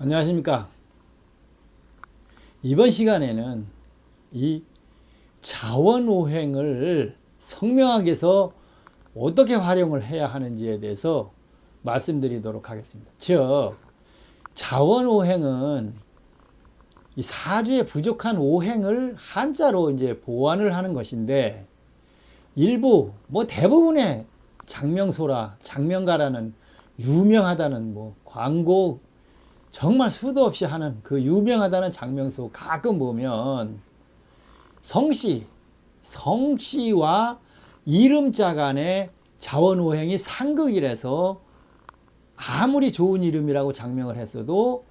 안녕하십니까. 이번 시간에는 이 자원오행을 성명학에서 어떻게 활용을 해야 하는지에 대해서 말씀드리도록 하겠습니다. 즉, 자원오행은 이 사주에 부족한 오행을 한자로 이제 보완을 하는 것인데, 일부 대부분의 장명소라 장명가라는 유명하다는 광고 정말 수도 없이 하는 그 유명하다는 장명소 가끔 보면 성씨와 이름자 간의 자원오행이 상극이라서 아무리 좋은 이름이라고 장명을 했어도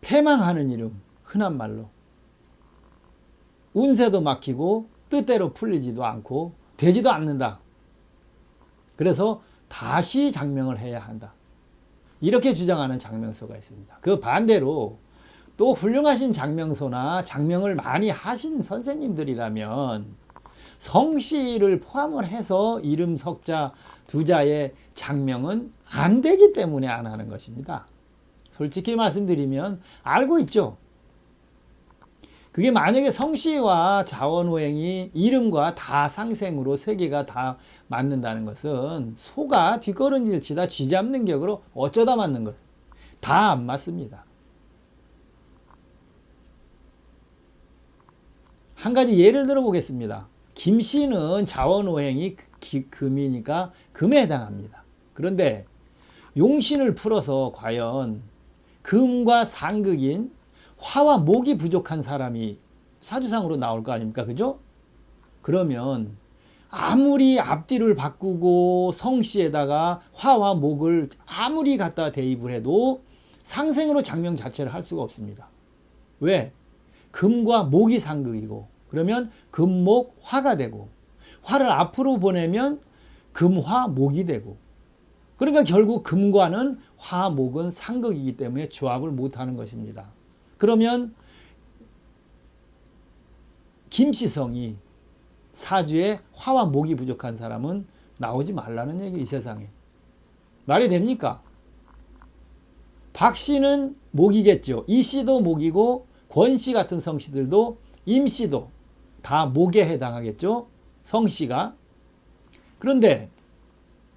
패망하는 이름, 흔한 말로 운세도 막히고 뜻대로 풀리지도 않고 되지도 않는다. 그래서 다시 장명을 해야 한다. 이렇게 주장하는 장명소가 있습니다. 그 반대로 또 훌륭하신 장명소나 장명을 많이 하신 선생님들이라면 성씨를 포함을 해서 이름 석자 두 자의 장명은 안 되기 때문에 안 하는 것입니다. 솔직히 말씀드리면 알고 있죠. 그게 만약에 성씨와 자원오행이 이름과 다 상생으로 세 개가 다 맞는다는 것은 소가 뒷걸음질 치다 쥐 잡는 격으로 어쩌다 맞는 것. 다 안 맞습니다. 한 가지 예를 들어 보겠습니다. 김씨는 자원오행이 금이니까 금에 해당합니다. 그런데 용신을 풀어서 과연 금과 상극인 화와 목이 부족한 사람이 사주상으로 나올 거 아닙니까? 그죠? 그러면 아무리 앞뒤를 바꾸고 성씨에다가 화와 목을 아무리 갖다 대입을 해도 상생으로 장명 자체를 할 수가 없습니다. 왜? 금과 목이 상극이고 그러면 금목 화가 되고 화를 앞으로 보내면 금화 목이 되고 그러니까 결국 금과는 화 목은 상극이기 때문에 조합을 못하는 것입니다. 그러면 김씨성이 사주에 화와 목이 부족한 사람은 나오지 말라는 얘기, 이 세상에. 말이 됩니까? 박씨는 목이겠죠. 이씨도 목이고 권씨 같은 성씨들도 임씨도 다 목에 해당하겠죠. 성씨가. 그런데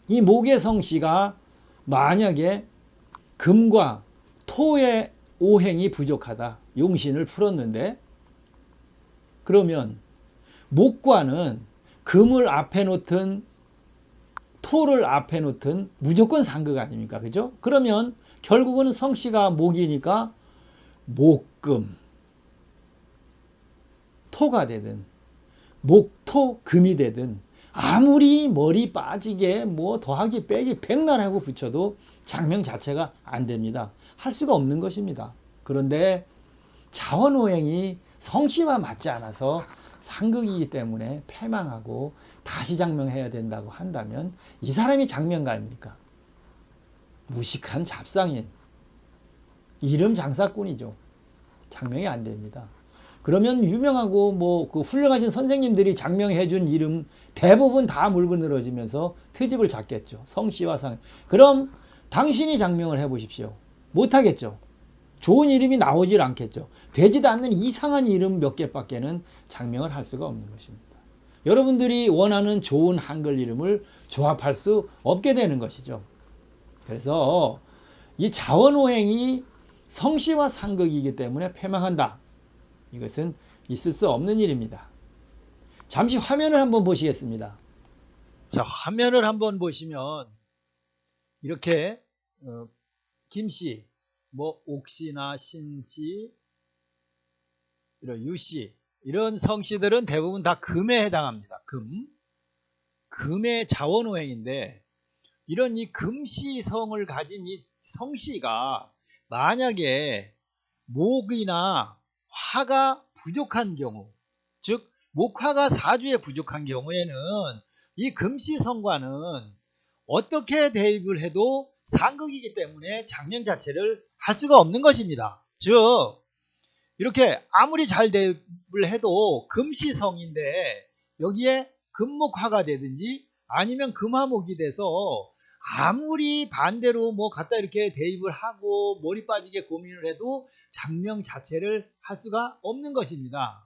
이 목의 성씨가 만약에 금과 토의 오행이 부족하다. 용신을 풀었는데 그러면 목과는 금을 앞에 놓든 토를 앞에 놓든 무조건 상극 아닙니까? 그죠? 그러면 결국은 성씨가 목이니까 목금 토가 되든 목토 금이 되든 아무리 머리 빠지게 더하기 빼기 백날 하고 붙여도 장명 자체가 안 됩니다. 할 수가 없는 것입니다. 그런데 자원오행이 성씨와 맞지 않아서 상극이기 때문에 패망하고 다시 장명해야 된다고 한다면 이 사람이 장명가입니까? 무식한 잡상인 이름 장사꾼이죠. 장명이 안 됩니다. 그러면 유명하고 그 훌륭하신 선생님들이 장명해 준 이름 대부분 다 물고 늘어지면서 트집을 잡겠죠. 성씨와 상. 그럼 당신이 장명을 해 보십시오. 못하겠죠. 좋은 이름이 나오질 않겠죠. 되지도 않는 이상한 이름 몇 개밖에는 장명을 할 수가 없는 것입니다. 여러분들이 원하는 좋은 한글 이름을 조합할 수 없게 되는 것이죠. 그래서 이 자원오행이 성씨와 상극이기 때문에 패망한다. 이것은 있을 수 없는 일입니다. 잠시 화면을 한번 보시겠습니다. 자, 화면을 한번 보시면 이렇게 김씨, 옥씨나 신씨, 이런 유씨 이런 성씨들은 대부분 다 금에 해당합니다. 금의 자원오행인데 이런 이 금씨성을 가진 이 성씨가 만약에 목이나 화가 부족한 경우, 즉 목화가 사주에 부족한 경우에는 이 금씨성과는 어떻게 대입을 해도 상극이기 때문에 장명 자체를 할 수가 없는 것입니다. 즉 이렇게 아무리 잘 대입을 해도 금씨성인데 여기에 금목화가 되든지 아니면 금화목이 돼서 아무리 반대로 뭐 갖다 이렇게 대입을 하고 머리 빠지게 고민을 해도 장명 자체를 할 수가 없는 것입니다.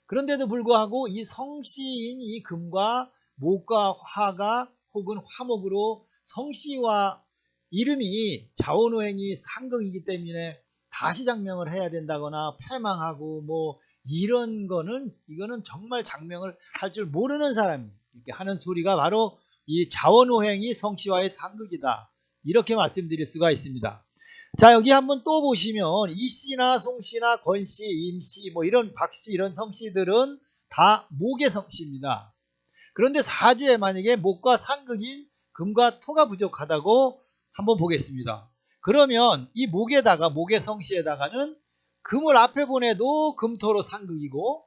그런데도 불구하고 이 성씨인 이 금과 목과 화가 혹은 화목으로 성씨와 이름이 자원오행이 상극이기 때문에 다시 장명을 해야 된다거나 패망하고 뭐 이런 거는 이거는 정말 장명을 할 줄 모르는 사람이 이렇게 하는 소리가 바로 이 자원오행이 성씨와의 상극이다. 이렇게 말씀드릴 수가 있습니다. 자, 여기 한번 또 보시면 이씨나 송씨나 권씨, 임씨, 뭐 이런 박씨 이런 성씨들은 다 목의 성씨입니다. 그런데 사주에 만약에 목과 상극인 금과 토가 부족하다고 한번 보겠습니다. 그러면 이 목에다가 목의 성씨에다가는 금을 앞에 보내도 금토로 상극이고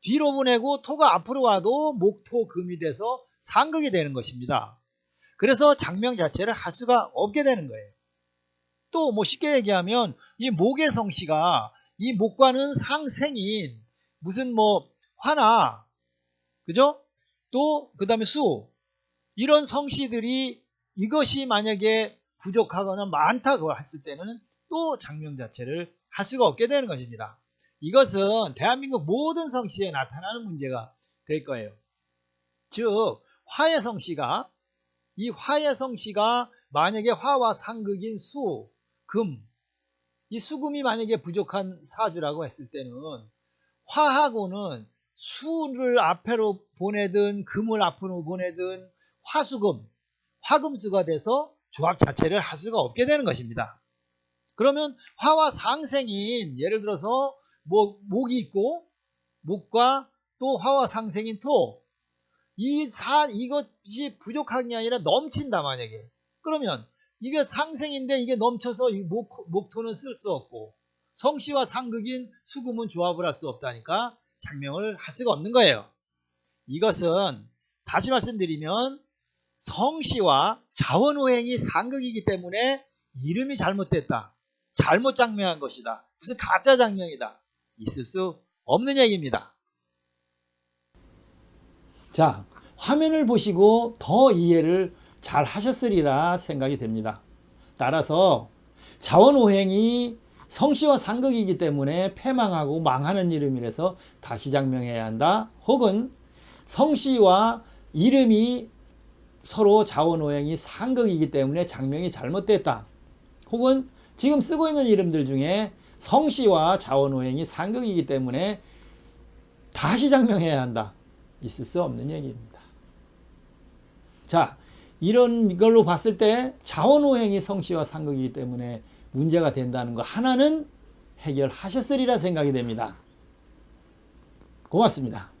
뒤로 보내고 토가 앞으로 와도 목토 금이 돼서 상극이 되는 것입니다. 그래서 장명 자체를 할 수가 없게 되는 거예요. 또 뭐 쉽게 얘기하면 이 목의 성씨가 이 목과는 상생인 무슨 뭐 화나 그죠? 또 그 다음에 수 이런 성씨들이 이것이 만약에 부족하거나 많다고 했을 때는 또 장명 자체를 할 수가 없게 되는 것입니다. 이것은 대한민국 모든 성씨에 나타나는 문제가 될 거예요. 즉 화의 성씨가 이 화의 성씨가 만약에 화와 상극인 수, 금, 이 수금이 만약에 부족한 사주라고 했을 때는 화하고는 수를 앞으로 보내든 금을 앞으로 보내든 화수금, 화금수가 돼서 조합 자체를 할 수가 없게 되는 것입니다. 그러면 화와 상생인 예를 들어서 뭐 목이 있고 목과 또 화와 상생인 토 이것이 부족한 게 아니라 넘친다 만약에 그러면 이게 상생인데 이게 넘쳐서 목토는 쓸 수 없고 성씨와 상극인 수금은 조합을 할 수 없다니까 장명을 할 수가 없는 거예요. 이것은 다시 말씀드리면 성씨와 자원오행이 상극이기 때문에 이름이 잘못됐다. 잘못 장명한 것이다. 무슨 가짜 장명이다. 있을 수 없는 얘기입니다. 자, 화면을 보시고 더 이해를 잘 하셨으리라 생각이 됩니다. 따라서 자원오행이 성씨와 상극이기 때문에 패망하고 망하는 이름이라서 다시 장명해야 한다. 혹은 성씨와 이름이 서로 자원오행이 상극이기 때문에 장명이 잘못됐다. 혹은 지금 쓰고 있는 이름들 중에 성씨와 자원오행이 상극이기 때문에 다시 장명해야 한다. 있을 수 없는 얘기입니다. 자, 이런 걸로 봤을 때 자원오행이 성씨와 상극이기 때문에 문제가 된다는 거 하나는 해결하셨으리라 생각이 됩니다. 고맙습니다.